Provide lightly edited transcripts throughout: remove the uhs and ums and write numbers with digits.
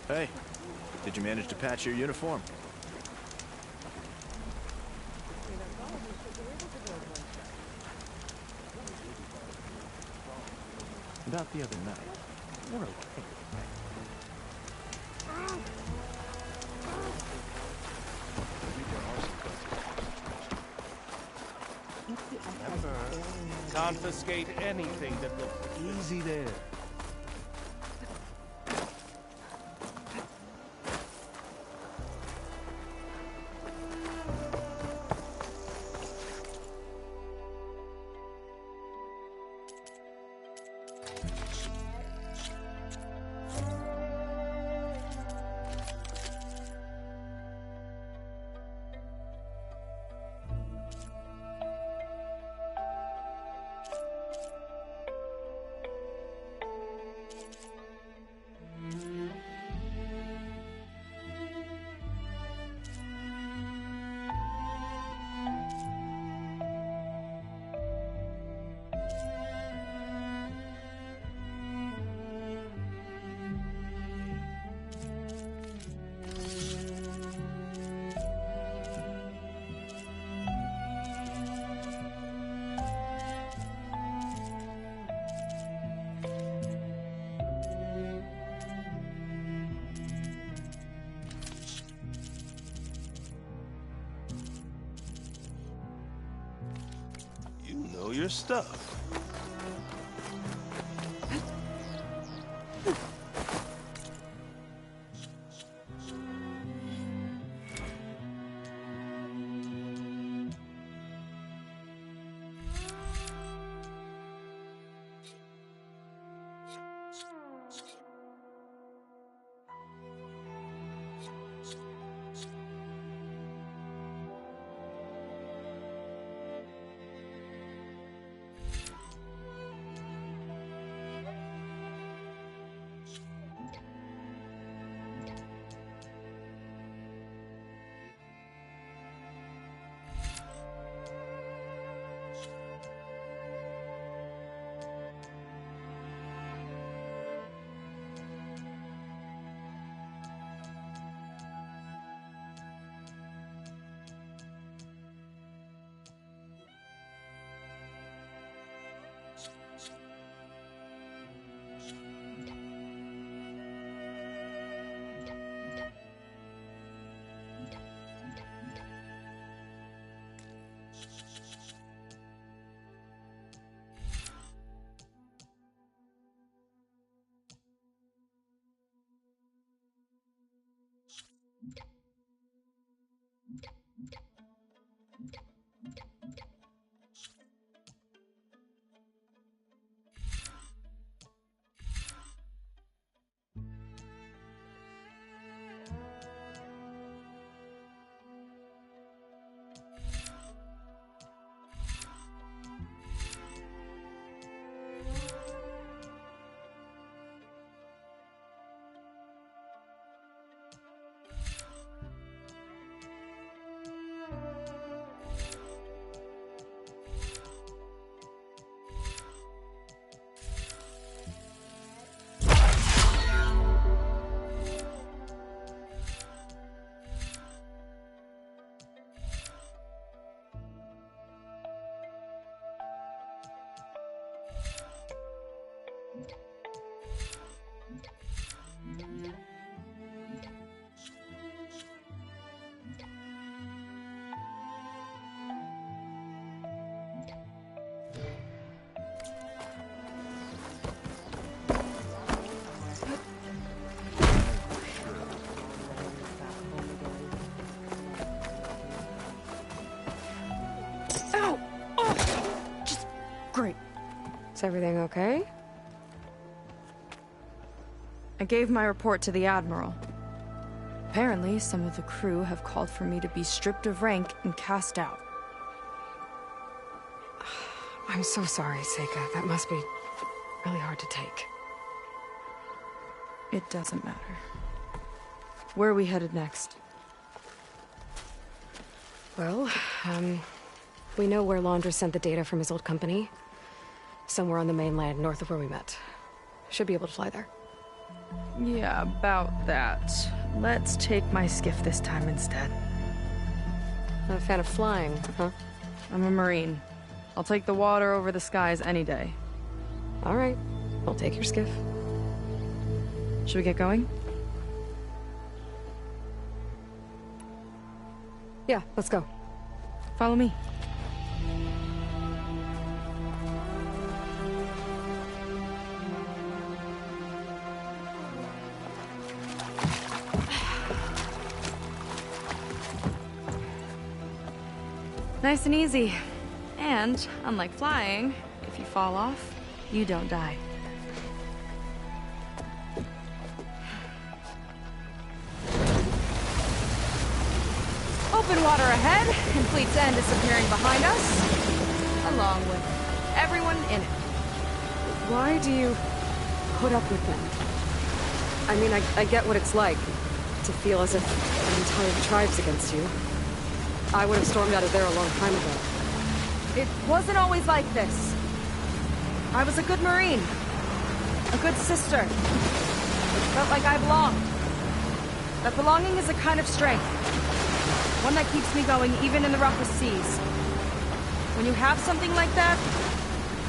Hey, did you manage to patch your uniform? About the other night, we're okay. Never confiscate anything that looks Easy there. You know your stuff. Great. Is everything okay? I gave my report to the Admiral. Apparently, some of the crew have called for me to be stripped of rank and cast out. I'm so sorry, Seika. That must be really hard to take. It doesn't matter. Where are we headed next? Well, we know where Laundra sent the data from his old company. Somewhere on the mainland, north of where we met. Should be able to fly there. Yeah, about that. Let's take my skiff this time instead. Not a fan of flying, huh? I'm a Marine. I'll take the water over the skies any day. All right. I'll take your skiff. Should we get going? Yeah, let's go. Follow me. Nice and easy. And, unlike flying, if you fall off, you don't die. Open water ahead, and Fleet's End disappearing behind us, along with everyone in it. Why do you put up with them? I mean, I get what it's like to feel as if an entire tribe's against you. I would have stormed out of there a long time ago. It wasn't always like this. I was a good Marine. A good sister. It felt like I belonged. That belonging is a kind of strength. One that keeps me going even in the roughest seas. When you have something like that,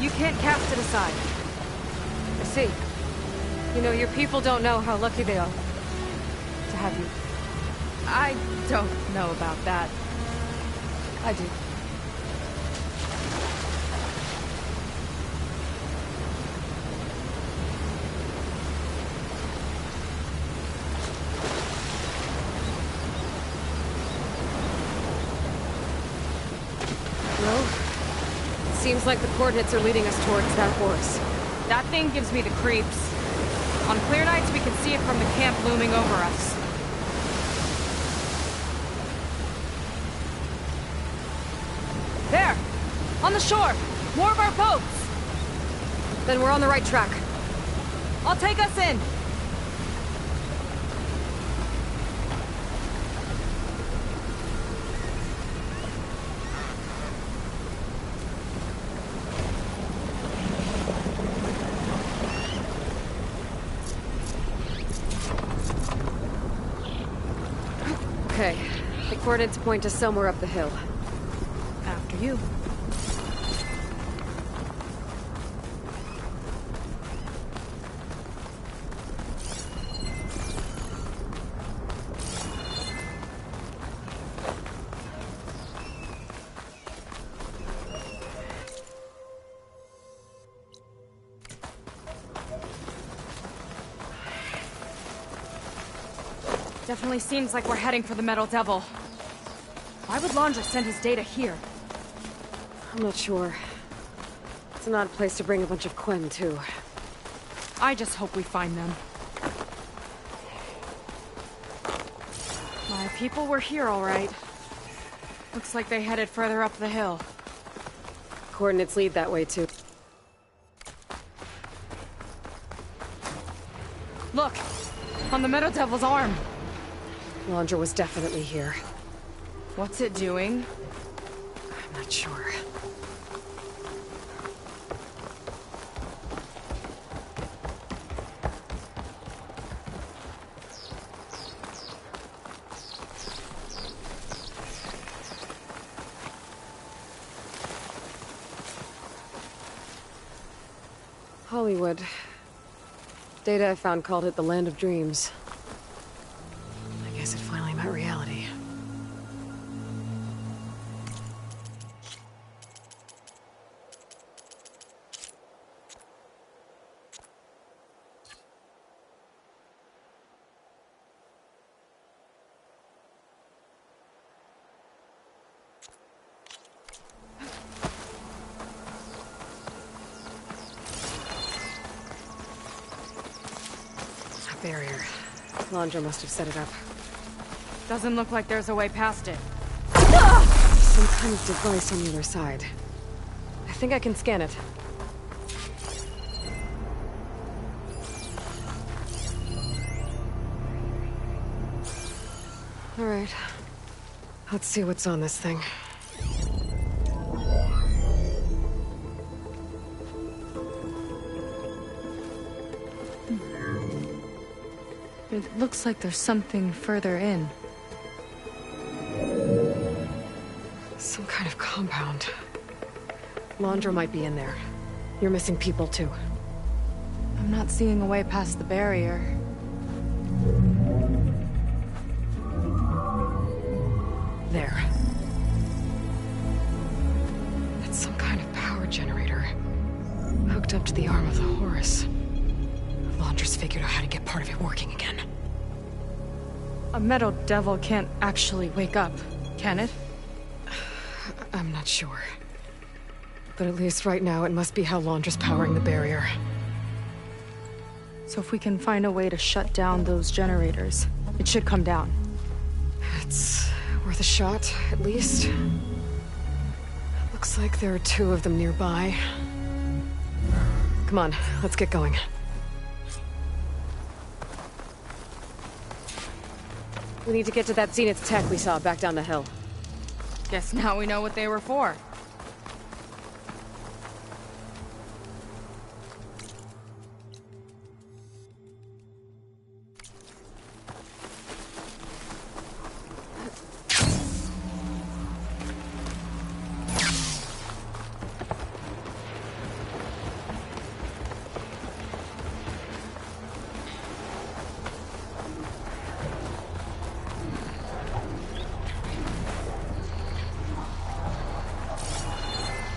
you can't cast it aside. I see. You know, your people don't know how lucky they are to have you. I don't know about that. I do. Well, it seems like the coordinates are leading us towards that horse. That thing gives me the creeps. On clear nights, we can see it from the camp looming over us. There! On the shore! More of our boats! Then we're on the right track. I'll take us in! Okay, the coordinates point to somewhere up the hill. After you. Definitely seems like we're heading for the Metal Devil. Why would Laundra send his data here? I'm not sure. It's an odd place to bring a bunch of Quen, too. I just hope we find them. My people were here, all right. Looks like they headed further up the hill. Coordinates lead that way, too. Look! On the Metal Devil's arm! Laundra was definitely here. What's it doing? I'm not sure. Hollywood. Data I found called it the Land of Dreams. I guess it finally met reality. Barrier. Laundra must have set it up. Doesn't look like there's a way past it. Some kind of device on the other side. I think I can scan it. All right. Let's see what's on this thing. It looks like there's something further in. Some kind of compound. Laundra might be in there. You're missing people too. I'm not seeing a way past the barrier. There. That's some kind of power generator. Hooked up to the arm of the Horus. Laundra's figured out how to get part of it working again. A metal devil can't actually wake up, can it? I'm not sure. But at least right now, it must be how Laundra's powering the barrier. So if we can find a way to shut down those generators, it should come down. It's worth a shot, at least. Looks like there are 2 of them nearby. Come on, let's get going. We need to get to that Zenith tech we saw back down the hill. Guess now we know what they were for.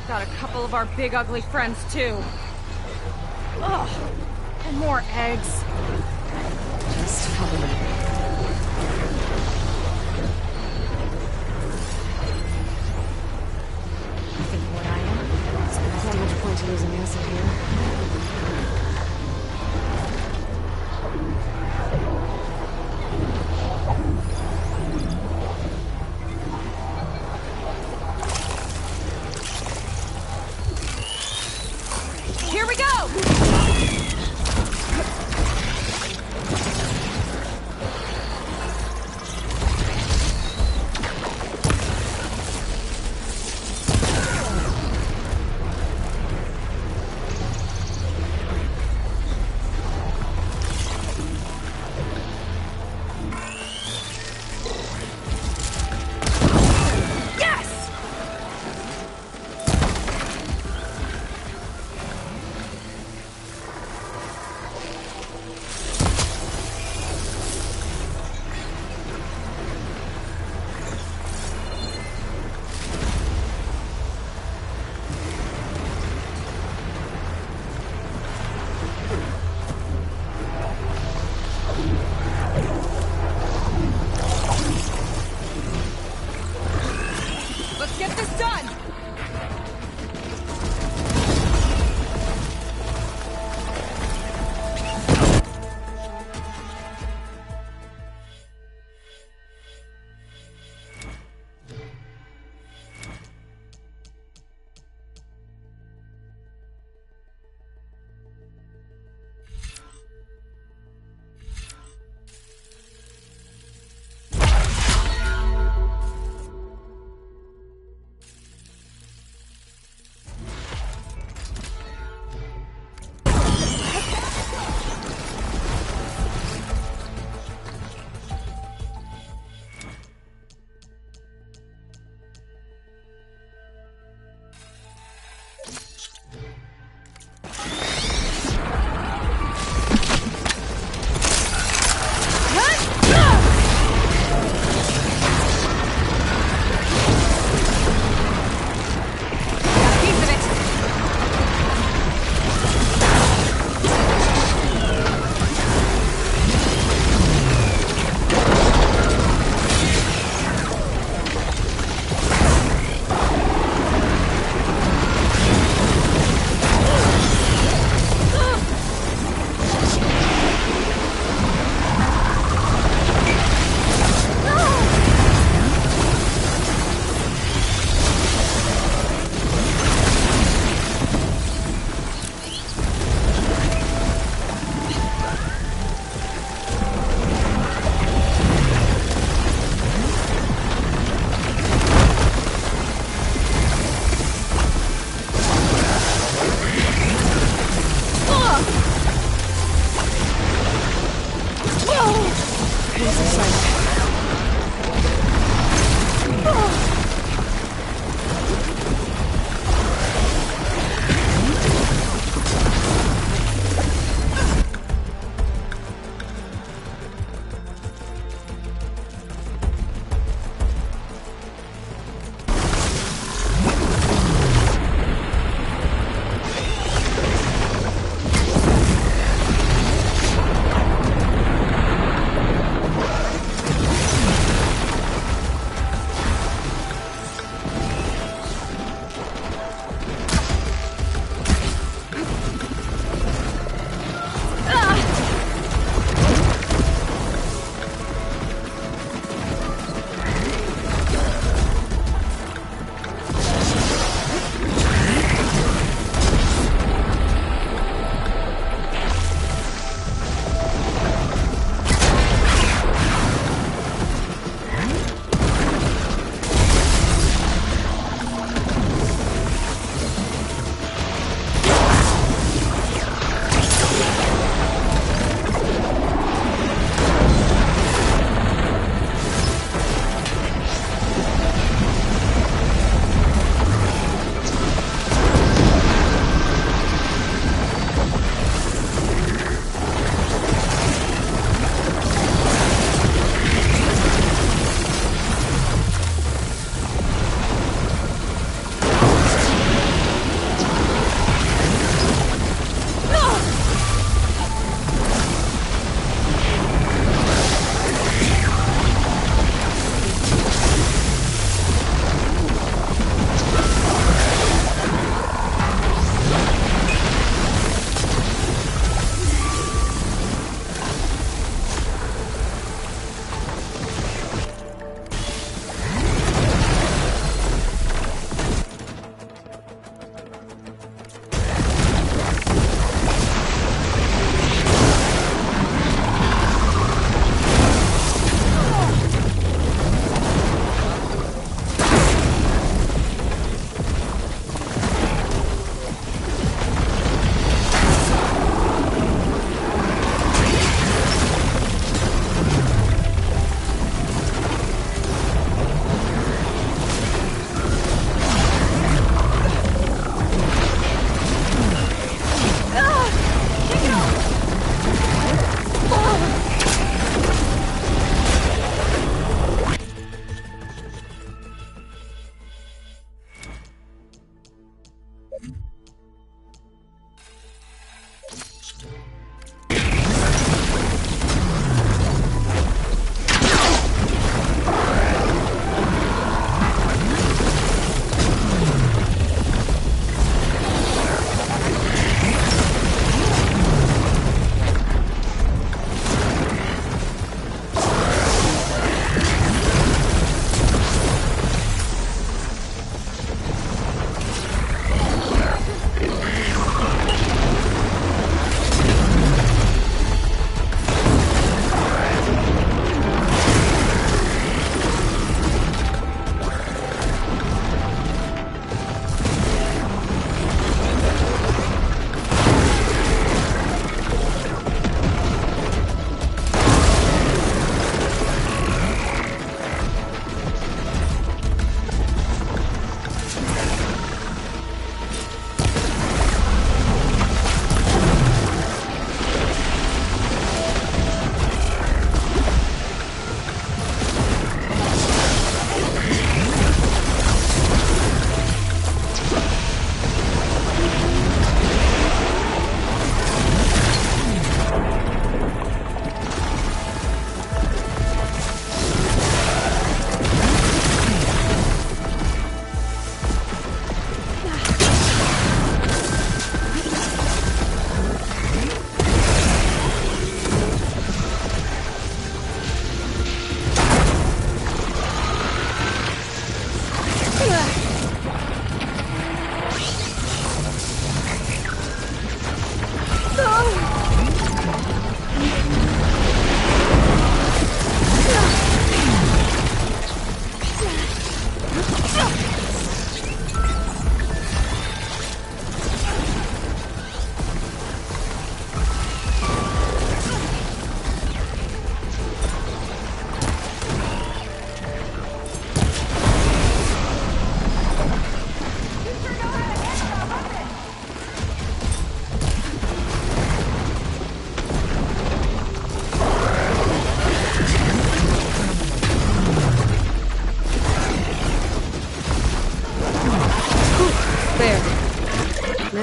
Got a couple of our big ugly friends too. Ugh, and more eggs. Just follow me. You think what I am? There's not much point to using acid here. Here we go!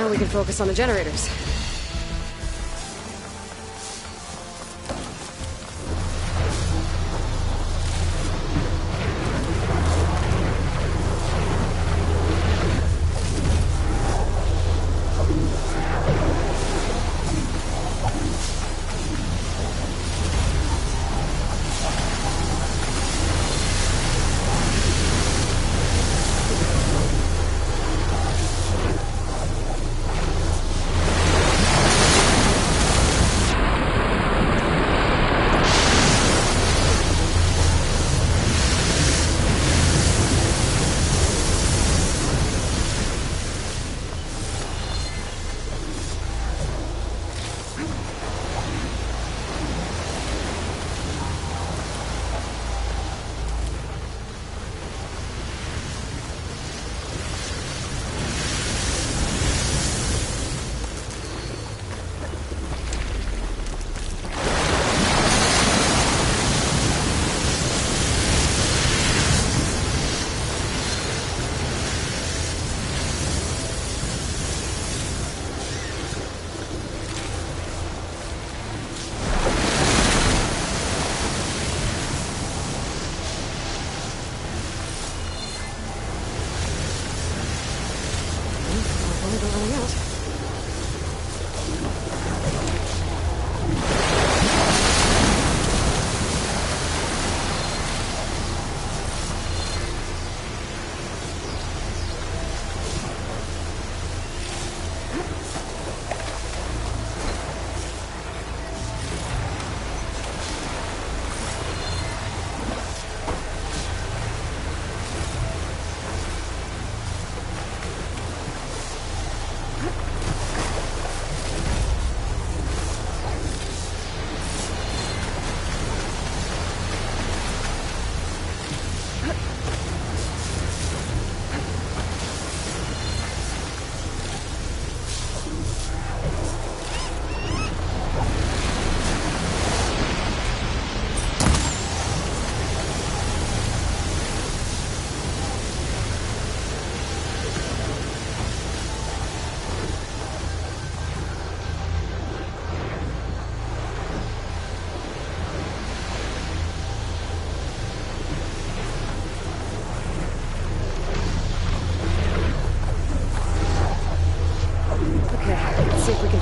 Now we can focus on the generators.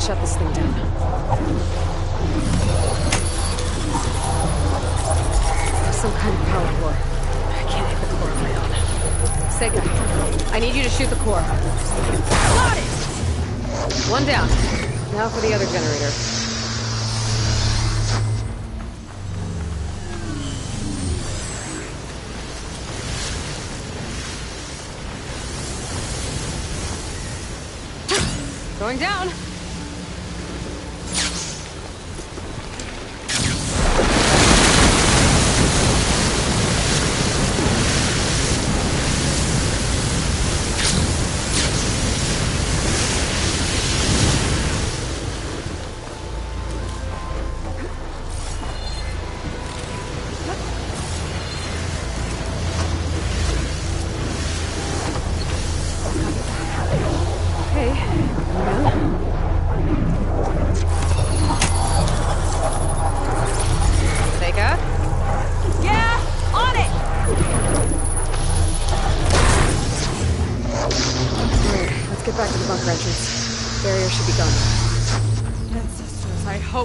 Shut this thing down. Some kind of power core. I can't hit the core on my own. Seika, I need you to shoot the core. Got it! One down. Now for the other generator. Going down.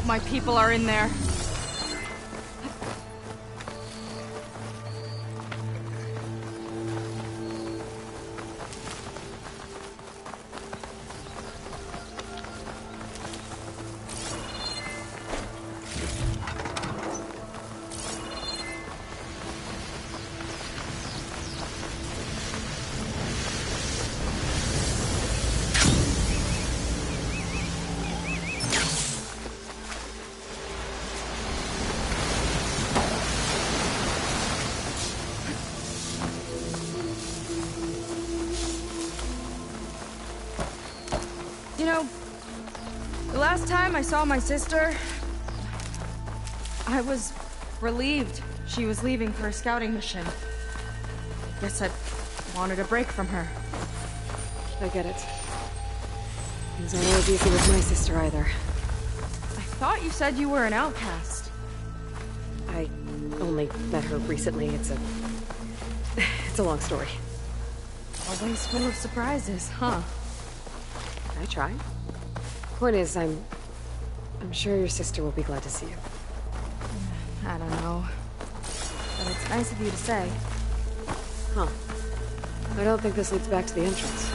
My people are in there. You know, the last time I saw my sister, I was relieved she was leaving for a scouting mission. Guess I wanted a break from her. I get it. Things aren't always easy with my sister either. I thought you said you were an outcast. I only met her recently. It's a long story. Always full of surprises, huh? I try. Point is, I'm sure your sister will be glad to see you. I don't know. But it's nice of you to say. Huh. I don't think this leads back to the entrance.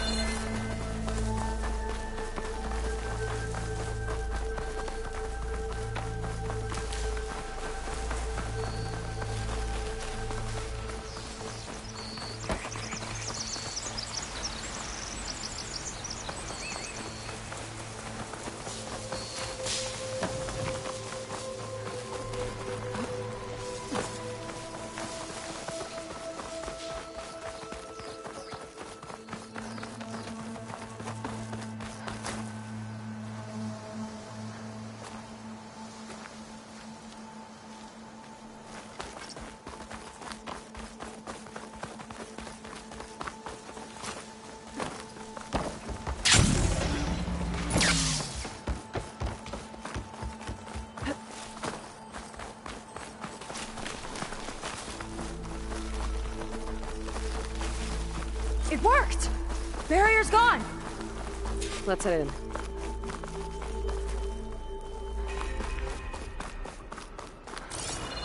It worked! Barrier's gone! Let's head in.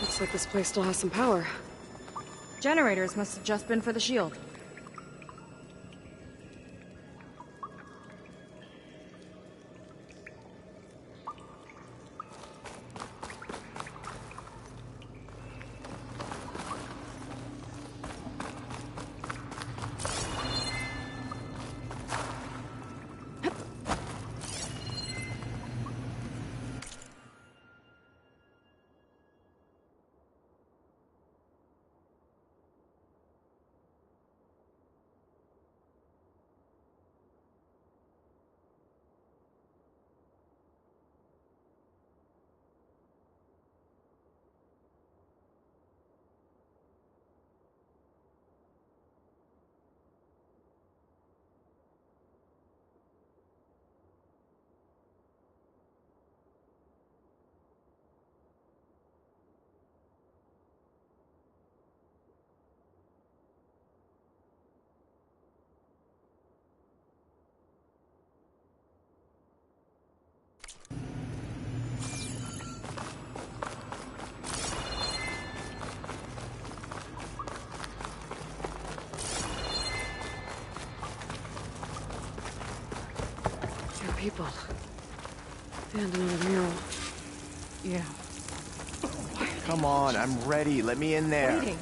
Looks like this place still has some power. Generators must have just been for the shield. People. And another mural. Yeah. Come on, I'm ready. Let me in there. Waiting.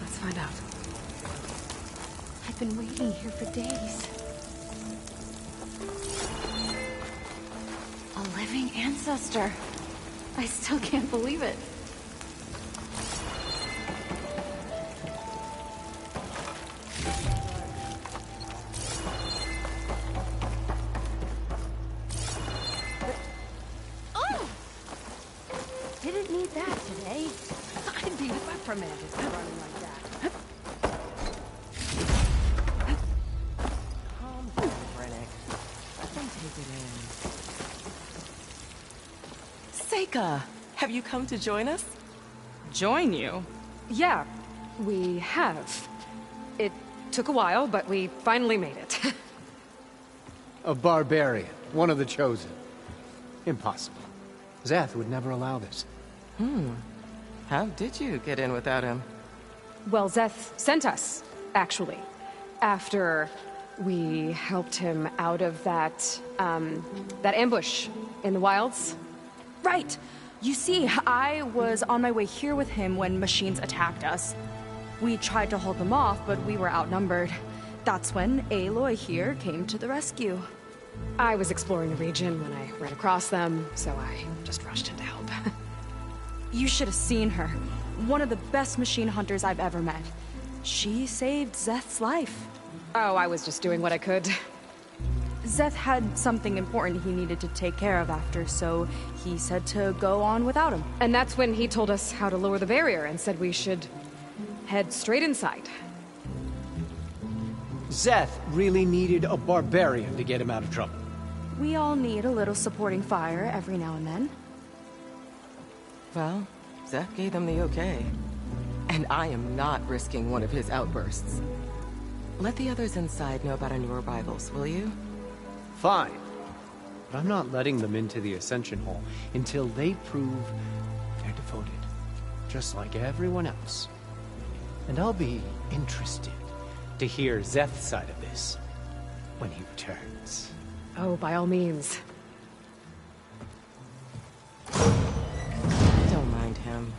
Let's find out. I've been waiting here for days. A living ancestor. I still can't believe it. Didn't need that today. I'd be reprimanded for running like that. Calm down, Brennick. Let them take it in. Seika, have you come to join us? Join you? Yeah, we have. It took a while, but we finally made it. A barbarian, one of the chosen. Impossible. Zeth would never allow this. How did you get in without him? Well, Zeth sent us, actually. After we helped him out of that ambush in the wilds. Right. You see, I was on my way here with him when machines attacked us. We tried to hold them off, but we were outnumbered. That's when Aloy here came to the rescue. I was exploring the region when I ran across them, so I just rushed in to help. You should have seen her. One of the best machine hunters I've ever met. She saved Zeth's life. Oh, I was just doing what I could. Zeth had something important he needed to take care of after, so he said to go on without him. And that's when he told us how to lower the barrier and said we should head straight inside. Zeth really needed a barbarian to get him out of trouble. We all need a little supporting fire every now and then. Well, Zeph gave them the okay. And I am not risking one of his outbursts. Let the others inside know about our new arrivals, will you? Fine. But I'm not letting them into the Ascension Hall until they prove they're devoted. Just like everyone else. And I'll be interested to hear Zeth's side of this when he returns. Oh, by all means. Don't mind him.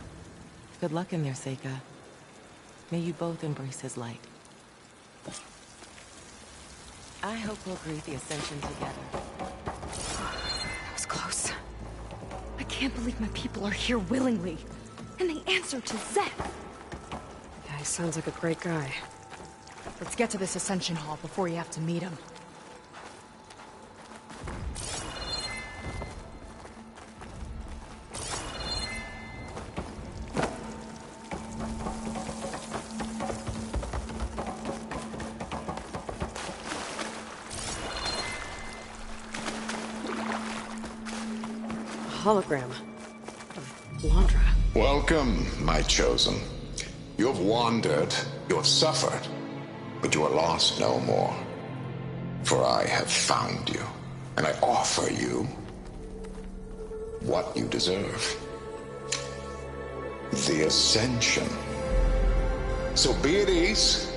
Good luck in there, Seika. May you both embrace his light. I hope we'll greet the Ascension together. That was close. I can't believe my people are here willingly. And they answer to Zeth. Yeah, he sounds like a great guy. Let's get to this Ascension Hall before you have to meet him. Hologram. Londra. Welcome, my chosen. You have wandered, you have suffered, but you are lost no more. For I have found you, and I offer you what you deserve. The Ascension. So be at ease,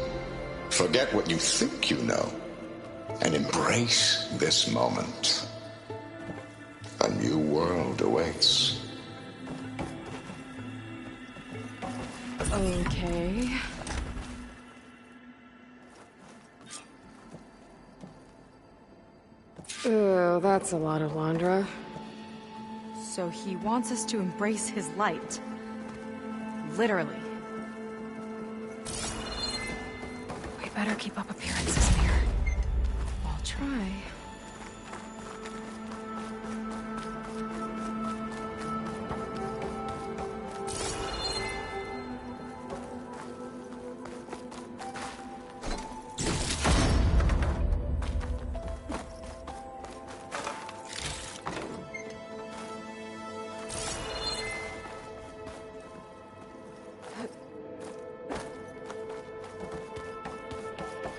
forget what you think you know, and embrace this moment. A new world awaits. Okay. Oh, that's a lot of Londra. So he wants us to embrace his light. Literally. We better keep up appearances here. I'll try.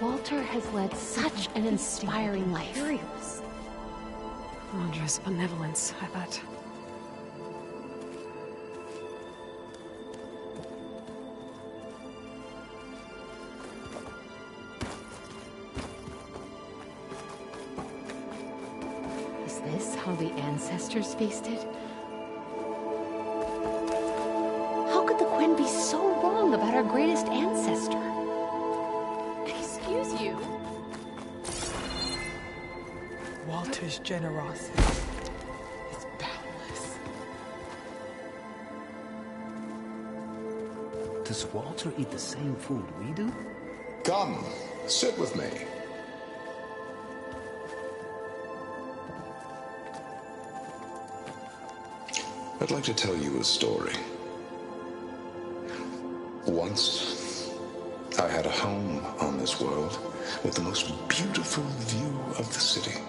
Walter has led such an inspiring life. Londra's benevolence, I bet. Is this how the ancestors faced it? How could the Quen be so wrong about our greatest ancestor? Excuse you? Walter's generosity is boundless. Does Walter eat the same food we do? Come, sit with me. I'd like to tell you a story. Once, I had a home on this world with the most beautiful view of the city.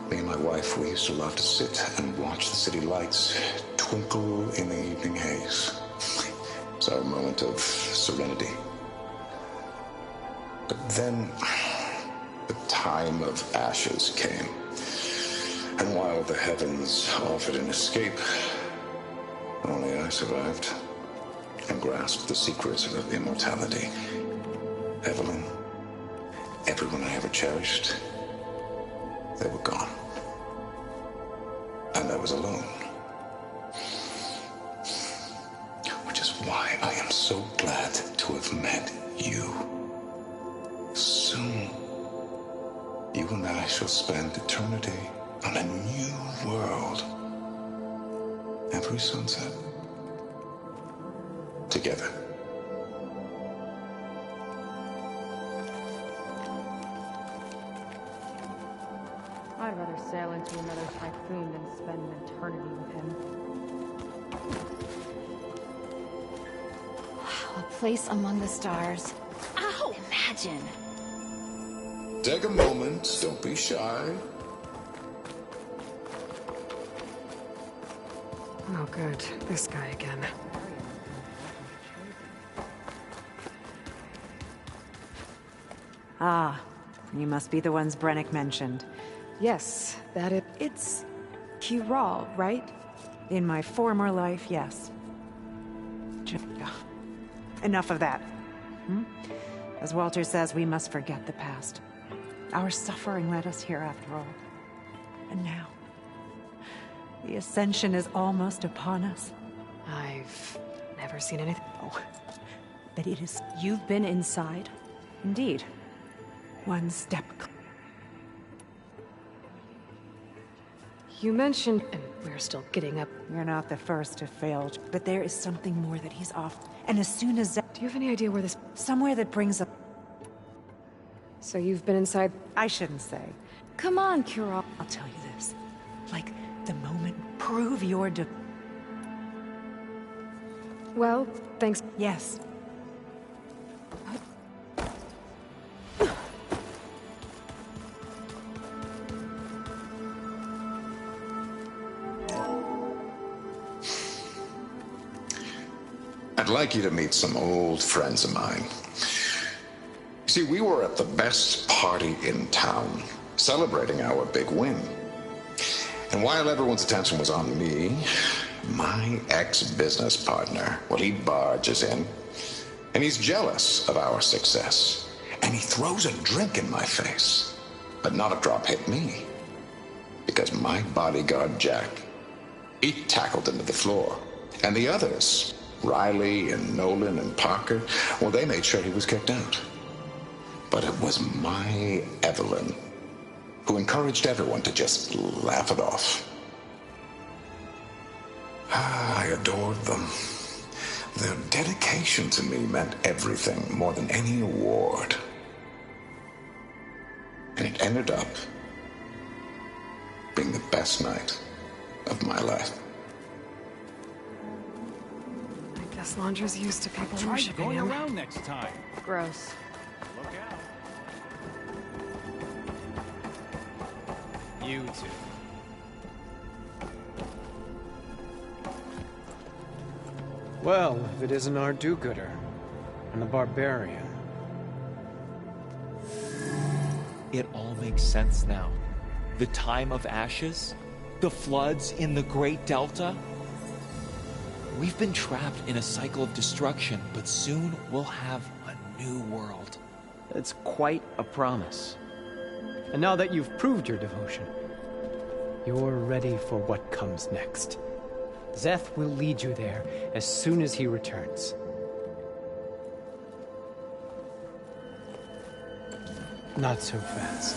Me and my wife, we used to love to sit and watch the city lights twinkle in the evening haze. It's our moment of serenity. But then, the time of ashes came. And while the heavens offered an escape, only I survived and grasped the secrets of immortality. Evelyn, everyone I ever cherished, they were gone. And I was alone. Which is why I am so glad to have met you. Soon, you and I shall spend eternity on a new world. Every sunset. Together. I'd rather sail into another typhoon than spend an eternity with him. A place among the stars. Ow! Imagine. Take a moment, don't be shy. Oh, good. This guy again. Ah, you must be the ones Brennick mentioned. Yes, that it... It's Kiral, right? In my former life, yes. Enough of that. As Walter says, we must forget the past. Our suffering led us here after all. And now, the Ascension is almost upon us. I've never seen anything. Oh, but it is... You've been inside? Indeed. One step... You mentioned... And we're still getting up. You're not the first to fail, but there is something more that he's off. And as soon as... Do you have any idea where this... Somewhere that brings up... So you've been inside... I shouldn't say. Come on, Kiral. I'll tell you this. Like, the moment... Prove your Well, thanks. Yes. I'd like you to meet some old friends of mine. See, we were at the best party in town, celebrating our big win. And while everyone's attention was on me, my ex-business partner, well, he barges in, and he's jealous of our success. And he throws a drink in my face. But not a drop hit me. Because my bodyguard, Jack, he tackled him to the floor. And the others, Riley and Nolan and Parker, well, they made sure he was kicked out. But it was my Evelyn who encouraged everyone to just laugh it off. I adored them. Their dedication to me meant everything, more than any award. And it ended up being the best night of my life. I guess Londra's used to people Try worshiping going him. around next time. Gross. Look out. You two. Well, if it isn't our do-gooder and the barbarian. It all makes sense now. The time of ashes, the floods in the Great Delta. We've been trapped in a cycle of destruction, but soon we'll have a new world. It's quite a promise. And now that you've proved your devotion, you're ready for what comes next. Zeth will lead you there as soon as he returns. Not so fast.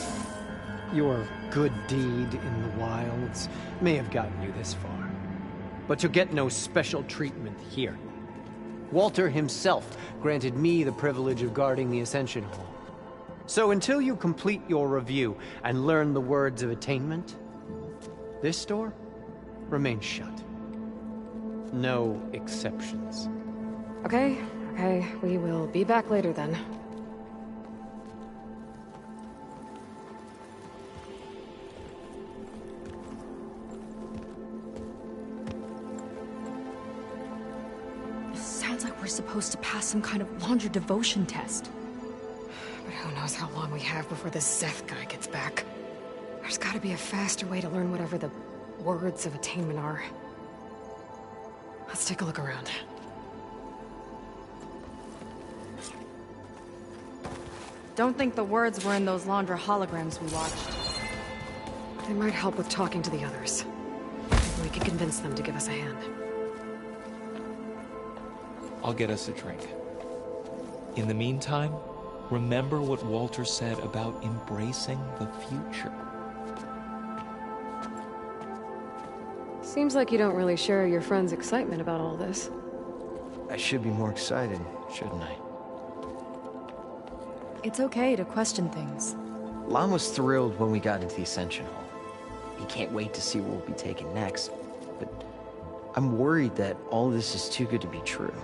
Your good deed in the wilds may have gotten you this far, but you'll get no special treatment here. Walter himself granted me the privilege of guarding the Ascension Hall. So until you complete your review and learn the words of attainment, this door remains shut. No exceptions. Okay, we will be back later then. Sounds like we're supposed to pass some kind of Laundra devotion test. But who knows how long we have before this Zeth guy gets back. There's gotta be a faster way to learn whatever the words of attainment are. Let's take a look around. Don't think the words were in those Laundra holograms we watched. They might help with talking to the others. Maybe we could convince them to give us a hand. I'll get us a drink. In the meantime, remember what Walter said about embracing the future. Seems like you don't really share your friend's excitement about all this. I should be more excited, shouldn't I? It's okay to question things. Lon was thrilled when we got into the Ascension Hall. He can't wait to see where we'll be taken next, but I'm worried that all this is too good to be true.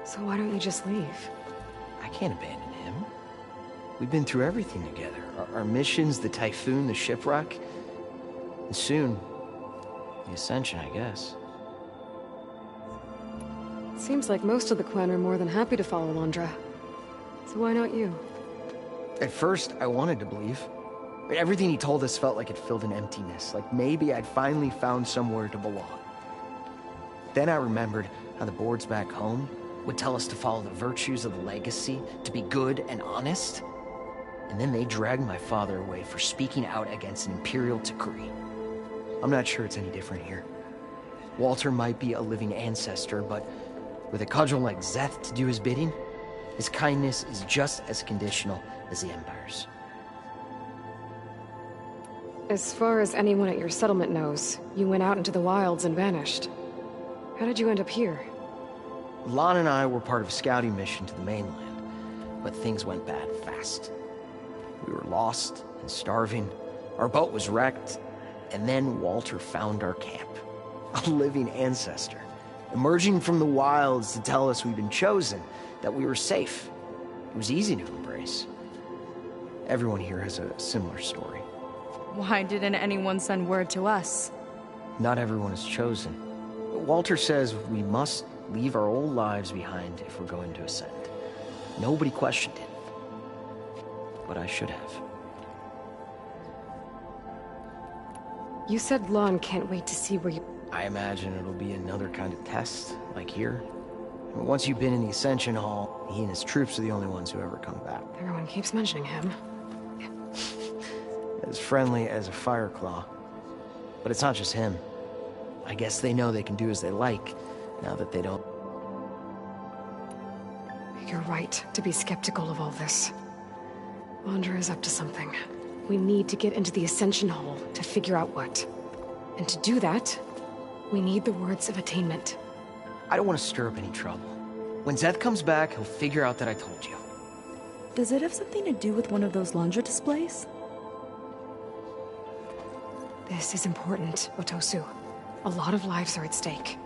So why don't you just leave? I can't abandon him. We've been through everything together. Our missions, the Typhoon, the shipwreck, and soon, the Ascension, I guess. Seems like most of the Quen are more than happy to follow Londra. So why not you? At first, I wanted to believe. Everything he told us felt like it filled an emptiness, like maybe I'd finally found somewhere to belong. Then I remembered how the boards back home would tell us to follow the virtues of the legacy, to be good and honest. And then they dragged my father away for speaking out against an imperial decree. I'm not sure it's any different here. Walter might be a living ancestor, but with a cudgel like Szeth to do his bidding, his kindness is just as conditional as the Empire's. As far as anyone at your settlement knows, you went out into the wilds and vanished. How did you end up here? Lon and I were part of a scouting mission to the mainland, but things went bad fast. We were lost and starving, our boat was wrecked, and then Walter found our camp. A living ancestor, emerging from the wilds to tell us we'd been chosen, that we were safe. It was easy to embrace. Everyone here has a similar story. Why didn't anyone send word to us? Not everyone is chosen. Walter says we must leave our old lives behind if we're going to ascend. Nobody questioned it. But I should have. You said Lon can't wait to see where you... I imagine it'll be another kind of test, like here. Once you've been in the Ascension Hall, he and his troops are the only ones who ever come back. Everyone keeps mentioning him. As friendly as a Fireclaw. But it's not just him. I guess they know they can do as they like, now that they don't. You're right to be skeptical of all this. Londra is up to something. We need to get into the Ascension Hall to figure out what. And to do that, we need the words of attainment. I don't want to stir up any trouble. When Szeth comes back, he'll figure out that I told you. Does it have something to do with one of those Londra displays? This is important, Otosu. A lot of lives are at stake.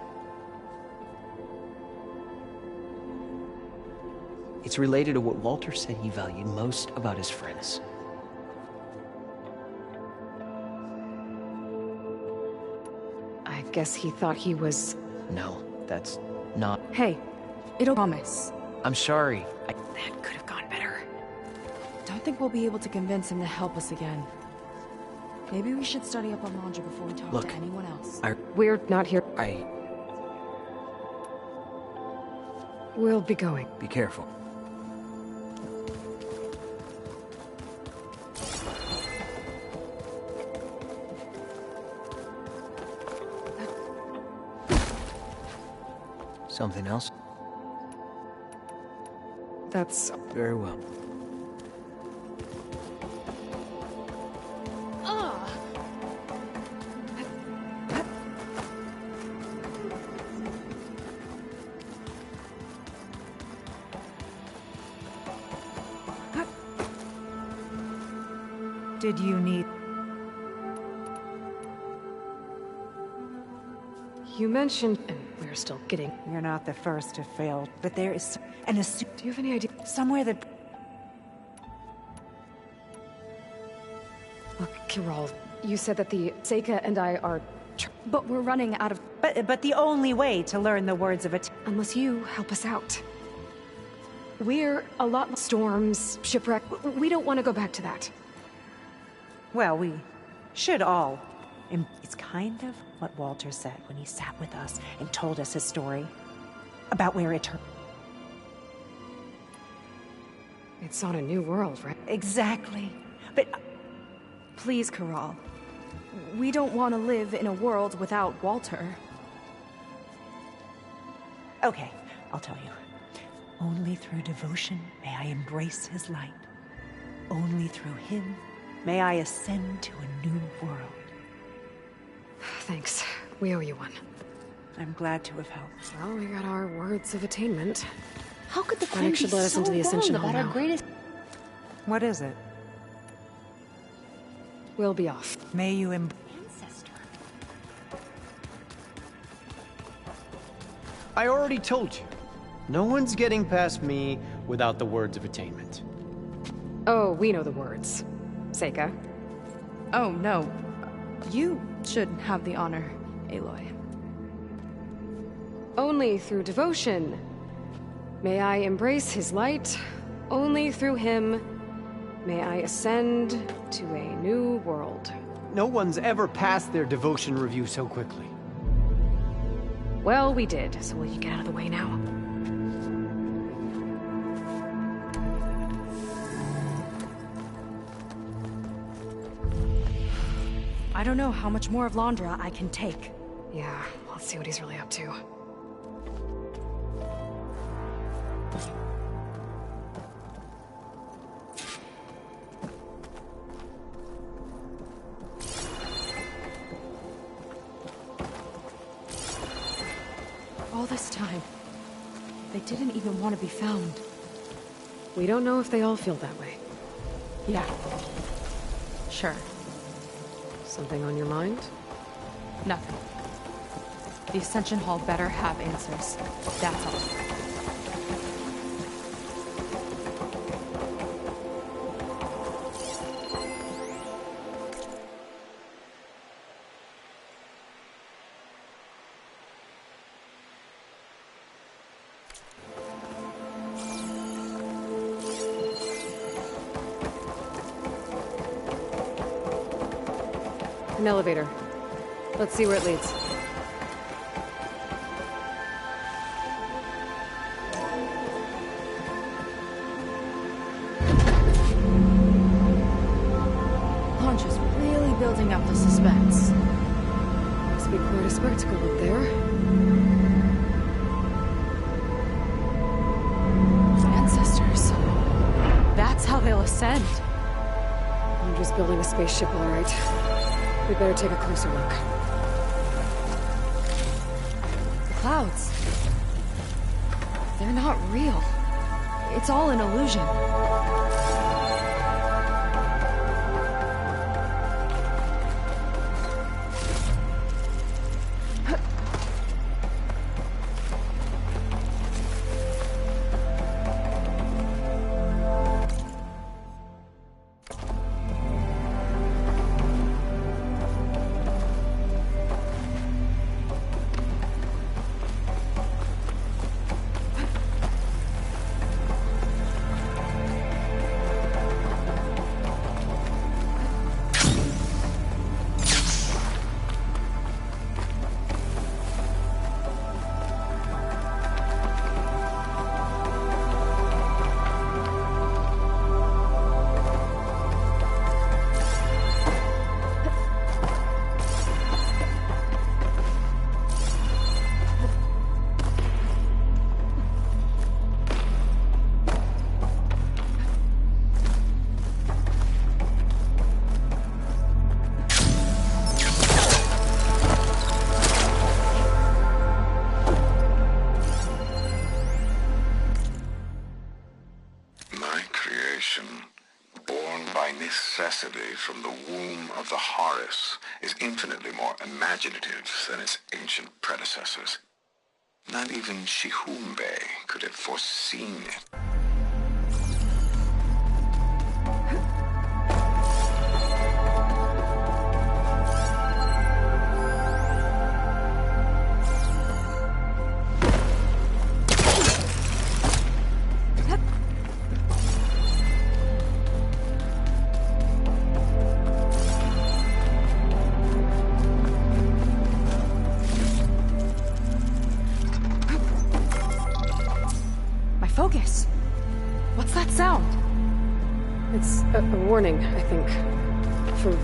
It's related to what Walter said he valued most about his friends. I guess he thought he was... No, that's not... Hey, it'll promise. I'm sorry. That could have gone better. Don't think we'll be able to convince him to help us again. Maybe we should study up on Londra before we talk to anyone else. We're not here. We'll be going. Be careful. Something else? That's... Very well. Did you need... You mentioned... And we're still getting... You're not the first to fail, but there is... Do you have any idea? Somewhere that... Look, Kirol, you said that the Seika and I are... But we're running out of... But the only way to learn the words of it... Unless you help us out. We're a lot... Storms, shipwreck... We don't want to go back to that. Well, we should all. It's kind of what Walter said when he sat with us and told us his story. About where it turned. It's on a new world, right? Exactly. But... Please, Corral. We don't want to live in a world without Walter. Okay, I'll tell you. Only through devotion may I embrace his light. Only through him may I ascend to a new world. Thanks. We owe you one. I'm glad to have helped. Well, we got our words of attainment. How could the Quinn should let us into the Ascension Hall about our now. greatest... What is it? We'll be off. May you ancestor. I already told you. No one's getting past me without the words of attainment. Oh, we know the words. Seika. Oh, no. You should have the honor, Aloy. only through devotion. May I embrace his light, only through him. May I ascend to a new world. No one's ever passed their devotion review so quickly. Well, we did, so will you get out of the way now? I don't know how much more of Londra I can take. Yeah, let's see what he's really up to. All this time, they didn't even want to be found. We don't know if they all feel that way. Yeah. Sure. Something on your mind? Nothing. The Ascension Hall better have answers. That's all. An elevator. Let's see where it leads. Londra's really building up the suspense. Must be quite a spectacle up there. Ancestors. That's how they'll ascend. Londra's building a spaceship, all right. We better take a closer look. The clouds. They're not real. It's all an illusion. From the womb of the Horus is infinitely more imaginative than its ancient predecessors. Not even Shihumbe could have foreseen it. Focus. What's that sound? It's a warning, I think. For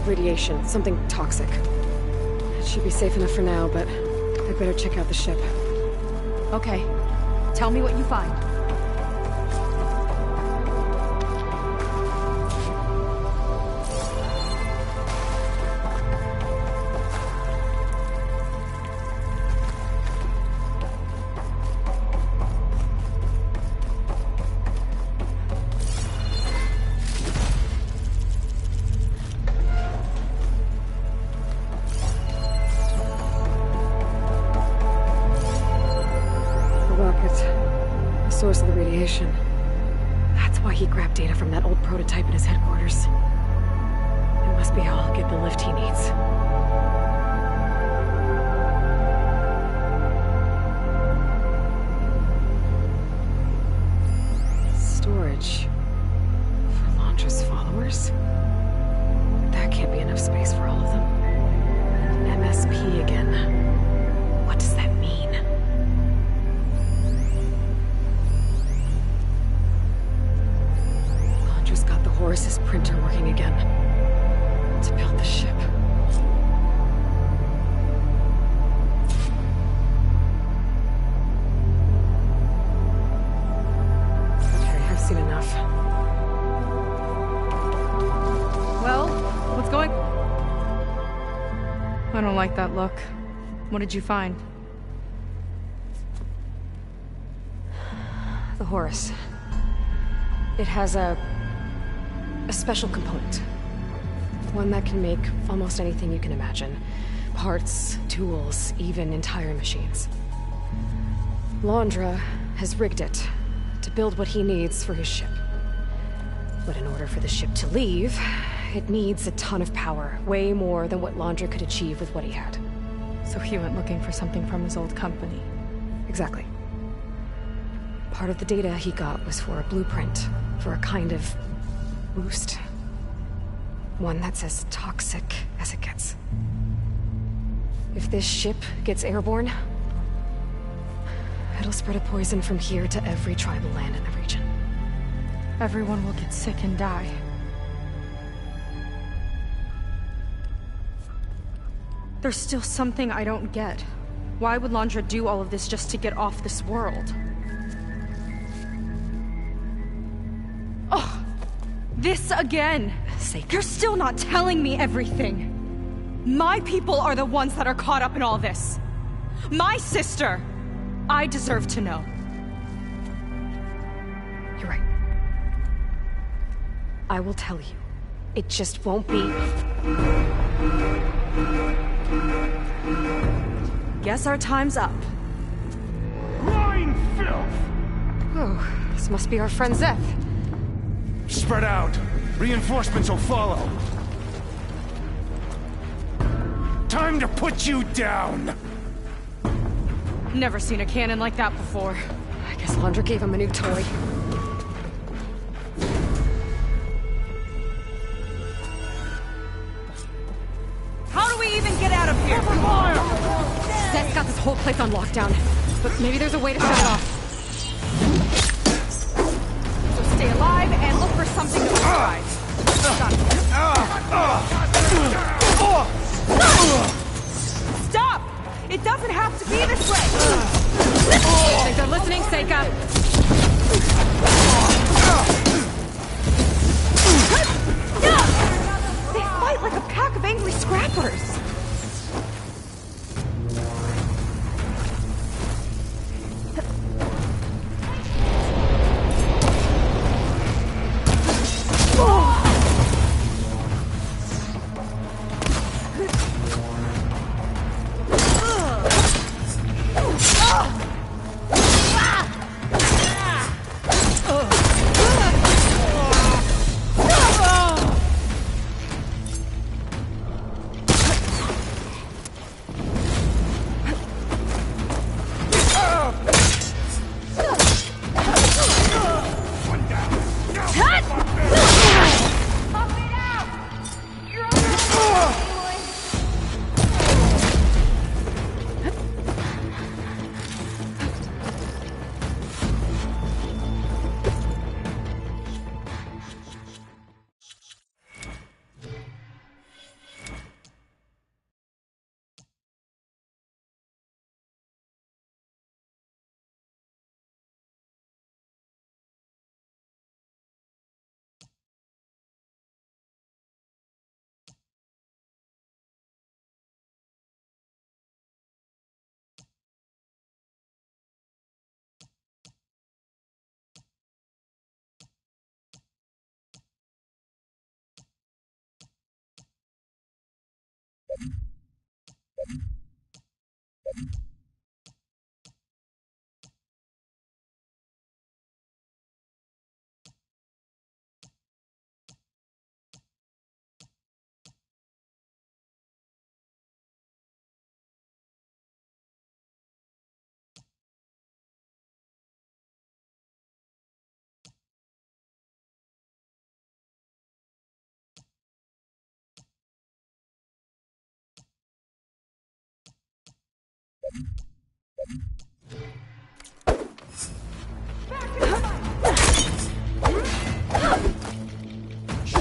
radiation, something toxic. It should be safe enough for now, but I'd better check out the ship. Okay. Tell me what you find. Source of the radiation. That's why he grabbed data from that old prototype in his headquarters. It must be how I'll get the lift he needs. I don't like that look. What did you find? The Horus. It has a special component. One that can make almost anything you can imagine. Parts, tools, even entire machines. Laundra has rigged it to build what he needs for his ship. But in order for the ship to leave, it needs a ton of power, way more than what Laundra could achieve with what he had. So he went looking for something from his old company. Exactly. Part of the data he got was for a blueprint, for a kind of boost. One that's as toxic as it gets. If this ship gets airborne, it'll spread a poison from here to every tribal land in the region. Everyone will get sick and die. There's still something I don't get. Why would Laundra do all of this just to get off this world? Oh, this again! You're still not telling me everything! My people are the ones that are caught up in all this! My sister! I deserve to know. You're right. I will tell you. It just won't be... Guess our time's up. Blind filth! Oh, this must be our friend Zeth. Spread out. Reinforcements will follow. Time to put you down! Never seen a cannon like that before. I guess Laundra gave him a new toy. How do we even get out of here? Zeth's got this whole place on lockdown, but maybe there's a way to shut it off. So stay alive and look for something to override. Stop! It doesn't have to be this way! I think they're listening, Seika. They fight like a pack of angry scrappers!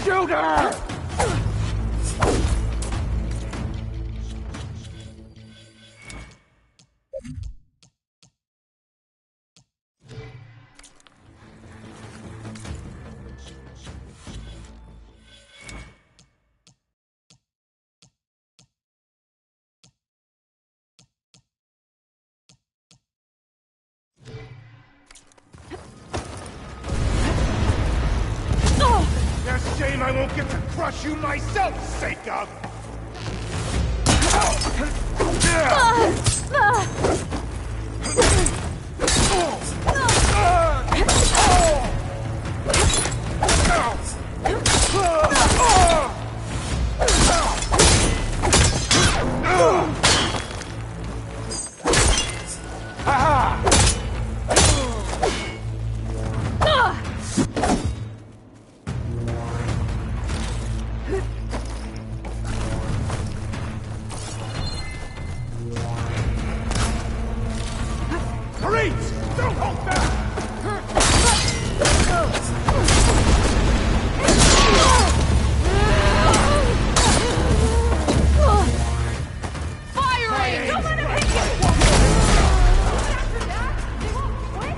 Shoot her! crush you myself, Seika! Marines! Don't hold back! Firing! Don't let him hit you! After that, they won't quit?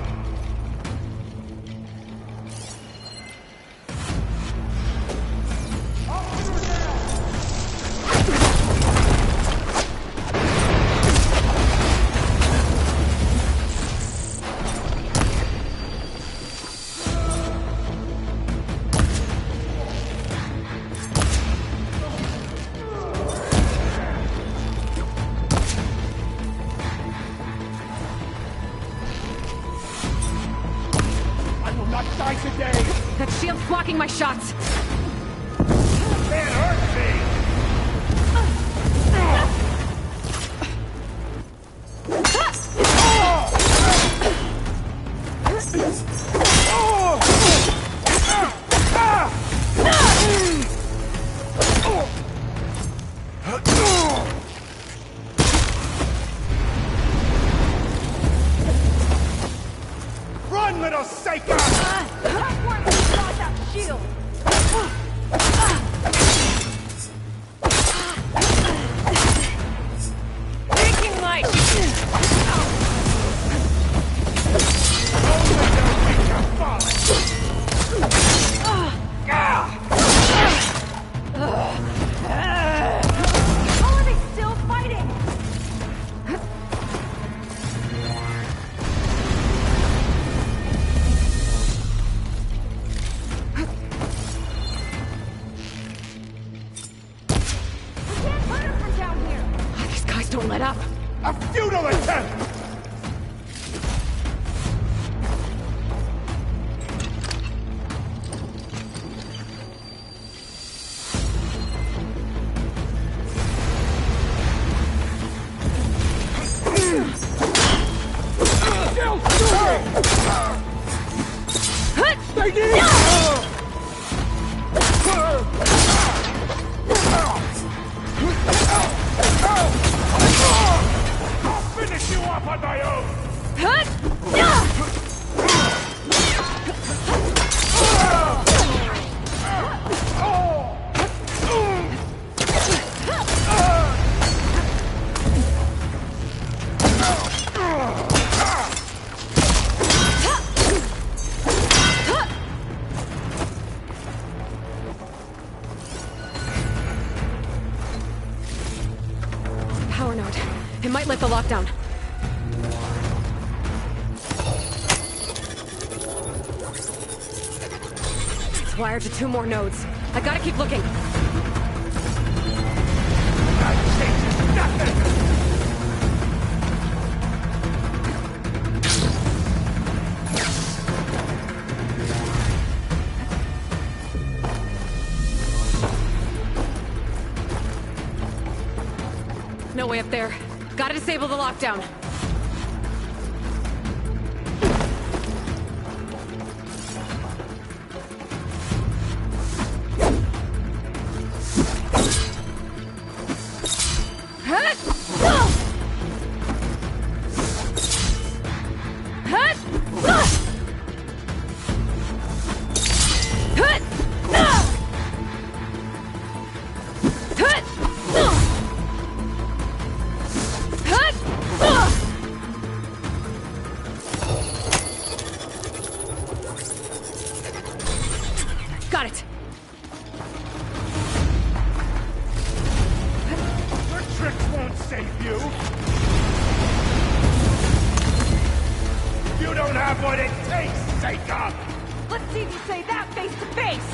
Not die today! That shield's blocking my shots! Can't hurt me! Run, little Seika! That shield! Taking light! How are they still fighting? Don't let up! A futile attempt! Finish you up on my own! Power node. It might lift the lockdown. It's wired to 2 more nodes. I gotta keep looking. No way up there. Gotta disable the lockdown. Got it! Your tricks won't save you! You don't have what it takes, Seika! Let's see if you say that face to face!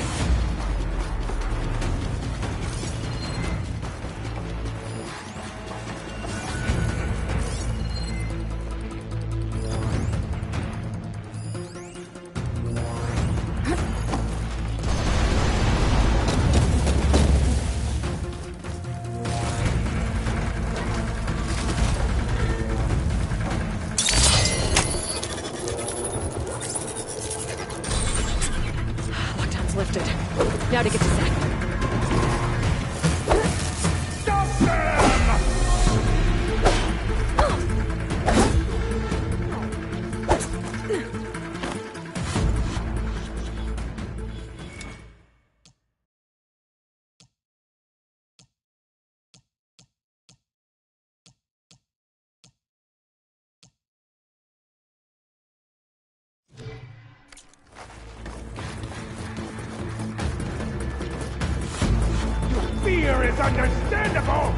fear is understandable!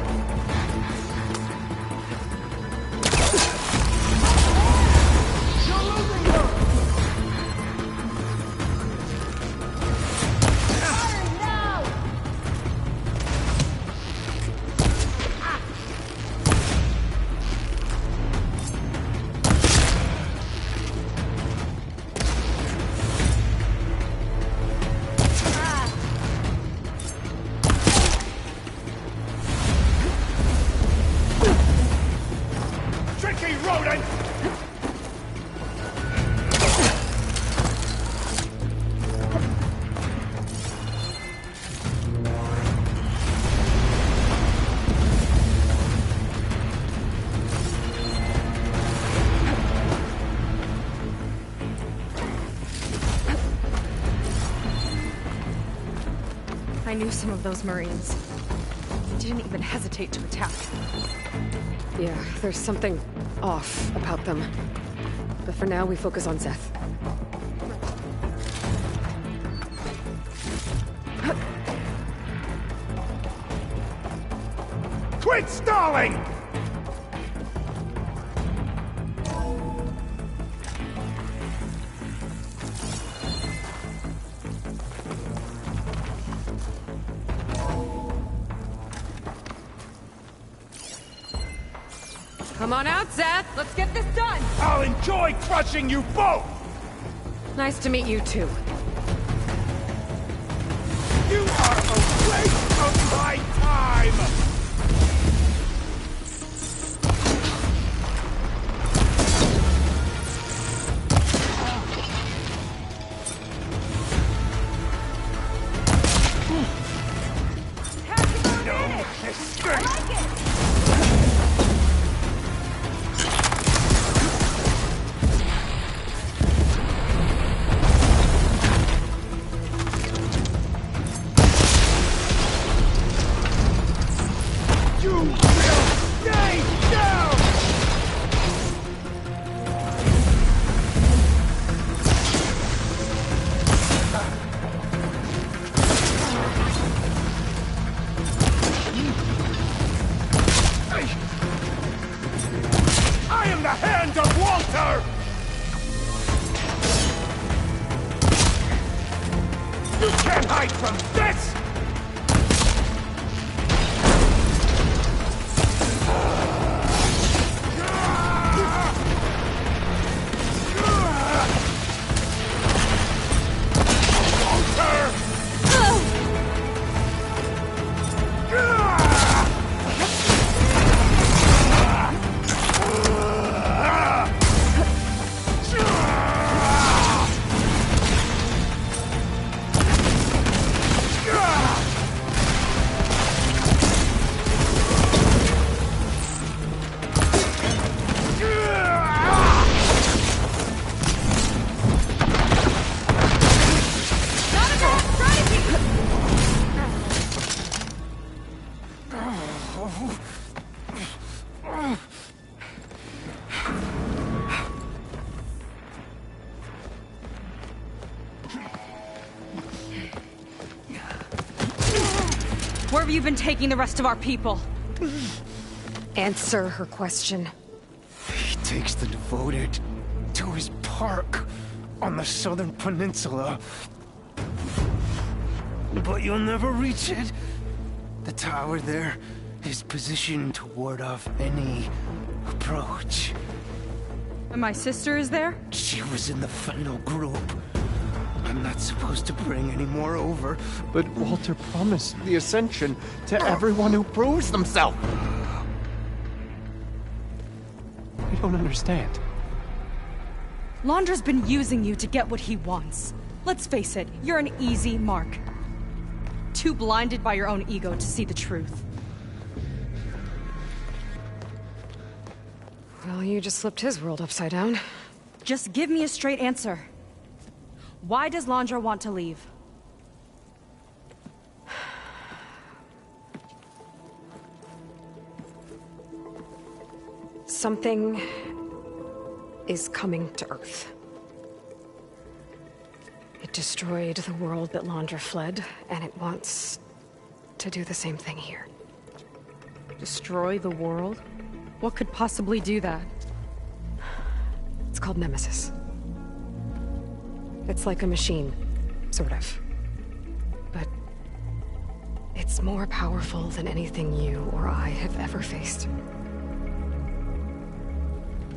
You're losing her! Tricky rodent! I knew some of those Marines. They didn't even hesitate to attack. Yeah, there's something off about them. But for now, we focus on Zeth. Quit stalling! Come on out, Zeth! Let's get this done! I'll enjoy crushing you both! Nice to meet you, too. You are a waste of my time! No escape! You will stay down! I am the hand of Walter! You can't hide from this! Where have you been taking the rest of our people? Answer her question. He takes the devoted to his park on the southern peninsula. But you'll never reach it. The tower there is positioned to ward off any approach. And my sister is there? She was in the final group. I'm not supposed to bring any more over. But Walter promised the Ascension to everyone who proves themselves. I don't understand. Londra's been using you to get what he wants. Let's face it, you're an easy mark. Too blinded by your own ego to see the truth. Well, you just flipped his world upside down. Just give me a straight answer. Why does Londra want to leave? Something is coming to Earth. It destroyed the world that Londra fled, and it wants to do the same thing here. Destroy the world? What could possibly do that? It's called Nemesis. It's like a machine, sort of. But it's more powerful than anything you or I have ever faced.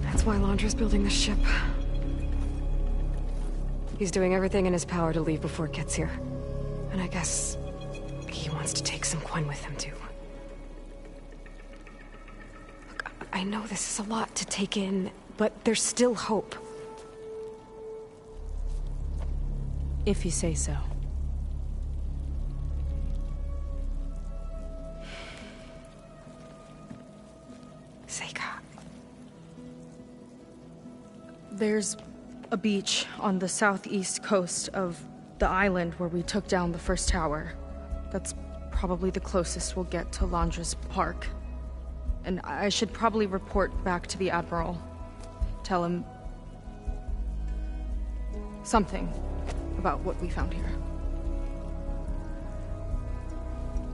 That's why Londra's building this ship. He's doing everything in his power to leave before it gets here. And I guess he wants to take some Quen with him, too. Look, I know this is a lot to take in, but there's still hope. If you say so. Seika. There's a beach on the southeast coast of the island where we took down the first tower. That's probably the closest we'll get to Londra's park. And I should probably report back to the Admiral. Tell him something about what we found here.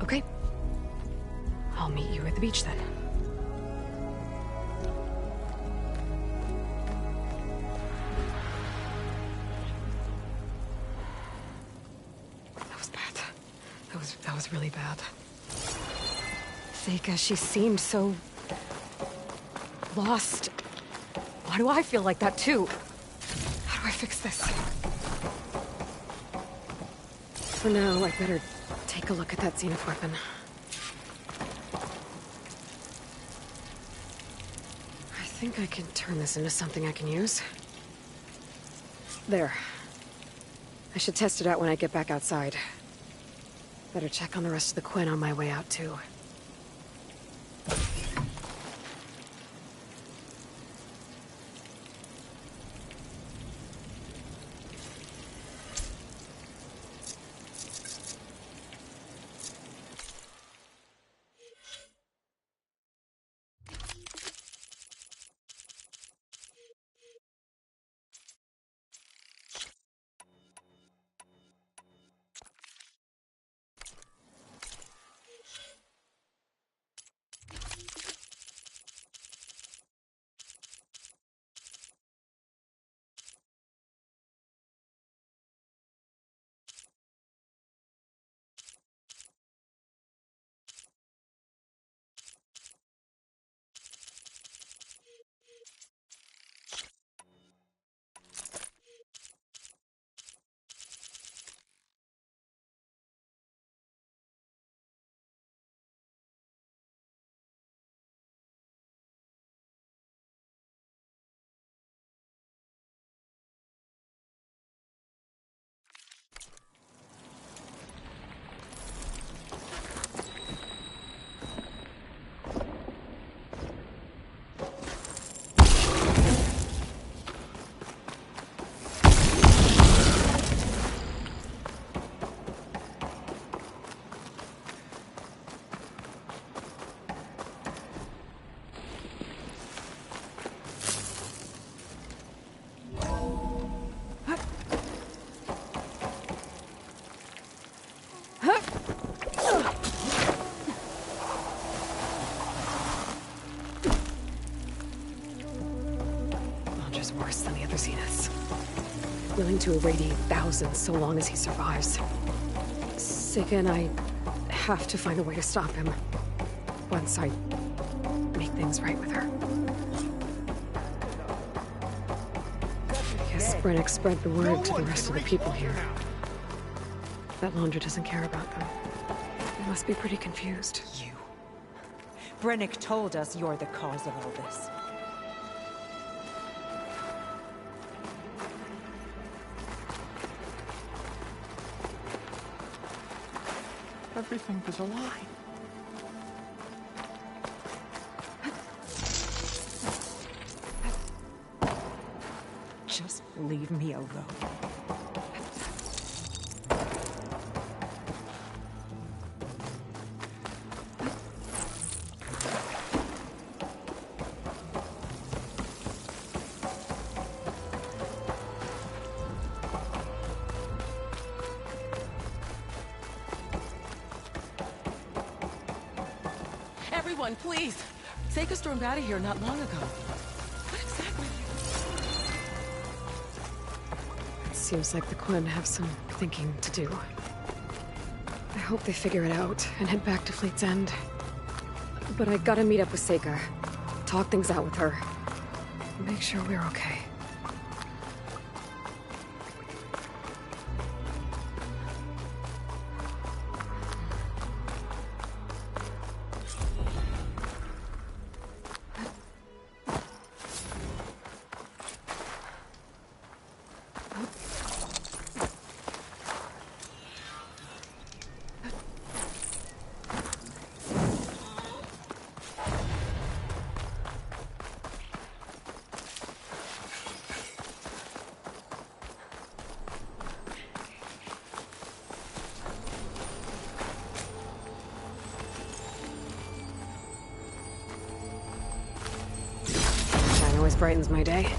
Okay. I'll meet you at the beach then. That was bad. That was really bad. Seika, she seemed so lost. Why do I feel like that too? How do I fix this? For now, I'd better take a look at that Zenith weapon. I think I can turn this into something I can use. There. I should test it out when I get back outside. Better check on the rest of the Quen on my way out, too. Worse than the other Zeniths. Willing to irradiate thousands so long as he survives. Seika and I have to find a way to stop him. Once I make things right with her. I guess Brennick spread the word to the rest of the people here. That Londra doesn't care about them. They must be pretty confused. You. Brennick told us you're the cause of all this. Everything was a lie. Just leave me alone. Everyone, please! Seika stormed out of here not long ago. What exactly? It seems like the Quen have some thinking to do. I hope they figure it out and head back to Fleet's End. But I gotta meet up with Seika. Talk things out with her. Make sure we're okay. Always brightens my day.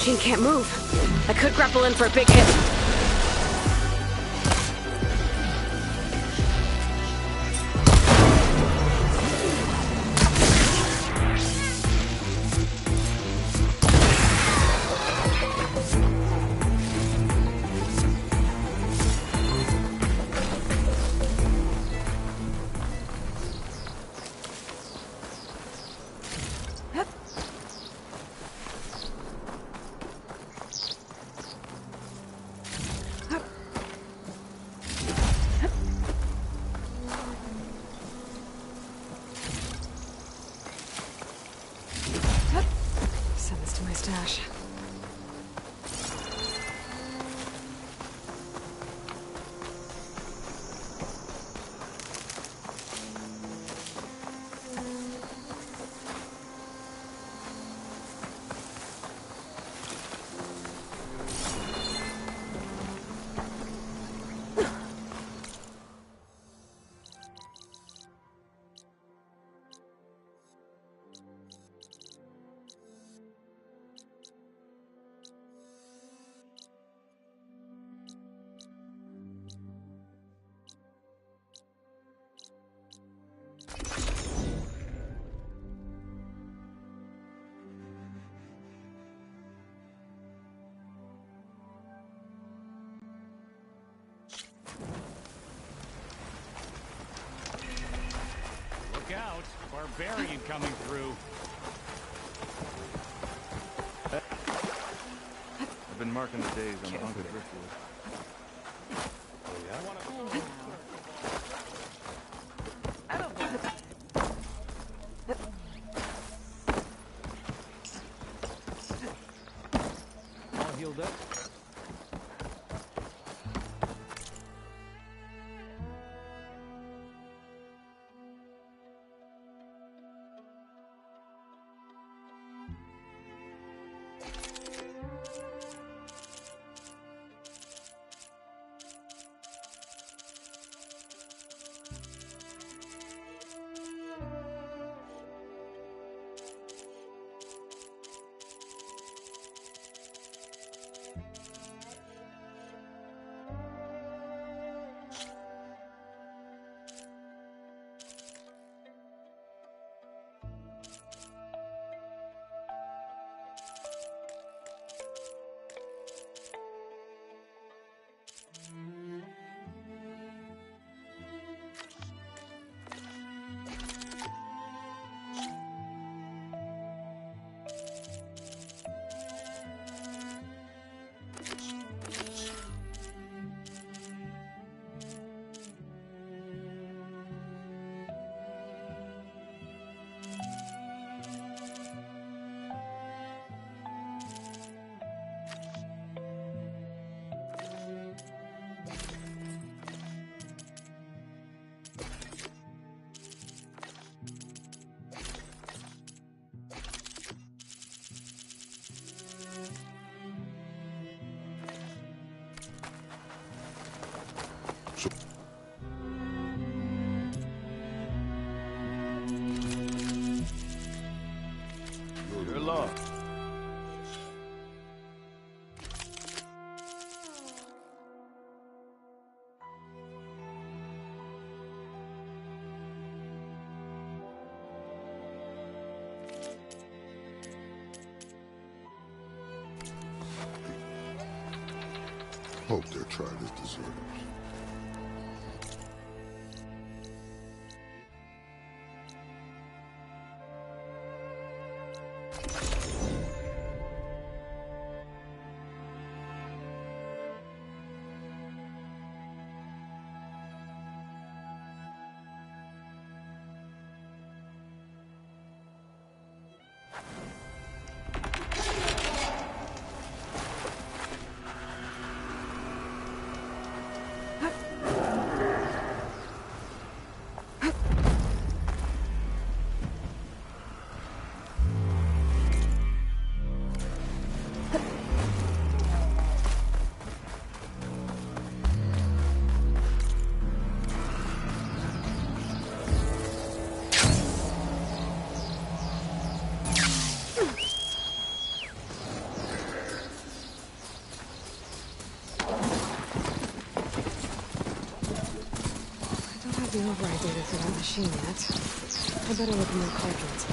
Machine can't move. I could grapple in for a big hit. Send this to my stash. barbarian coming through. I've been marking the days on the haunted driftwood. Oh, yeah? All healed up? Good luck. Hope their tribe is deserters. The override data for that machine yet. I better look in the cartridge.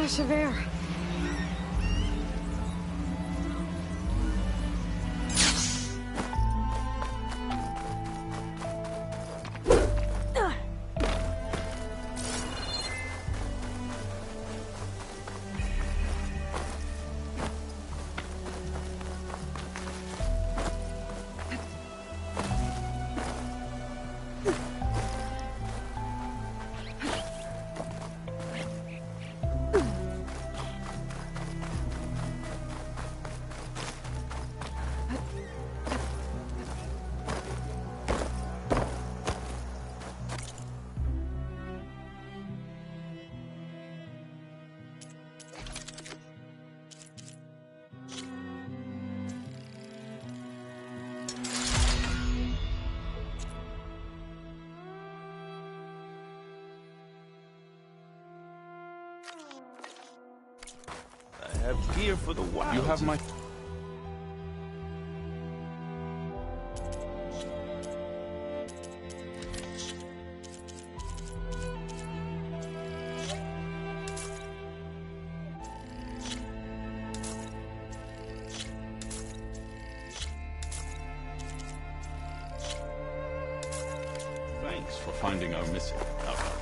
fresh of air. I have gear for the wild. You have my... Thanks for finding our missing outcome.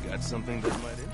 Got something that might